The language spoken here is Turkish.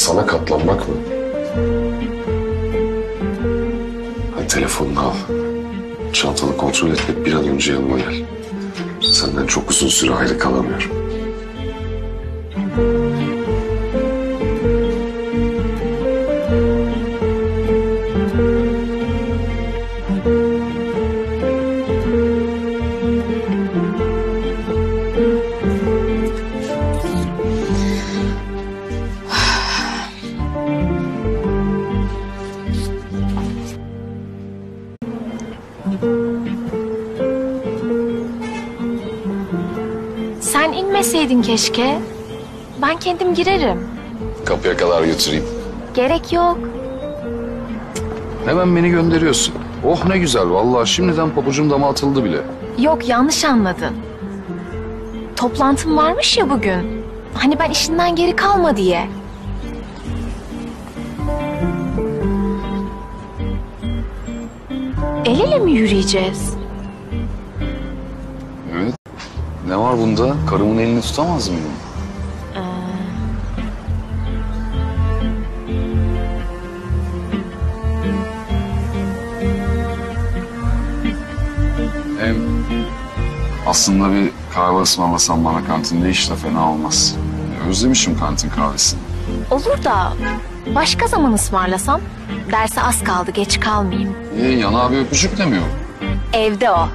sana katlanmak mı? Hadi telefonunu al. Çantanı kontrol et ve bir an önce yanıma gel. Senden çok uzun süre ayrı kalamıyorum. Sen inmeseydin keşke. Ben kendim girerim. Kapıya kadar götüreyim. Gerek yok. Hemen beni gönderiyorsun. Oh ne güzel vallahi şimdiden pabucum dama atıldı bile. Yok, yanlış anladın. Toplantım varmış ya bugün. Hani ben işinden geri kalma diye. El ele mi yürüyeceğiz? Evet. Ne var bunda? Karımın elini tutamaz mıyım? Hem aslında bir kahve ısmarlasan bana kantinde hiç de fena olmaz. Özlemişim kantin kahvesini. Olur da başka zaman ısmarlasam. Derse az kaldı, geç kalmayayım. Yan abi öpücük demiyor. Evde o.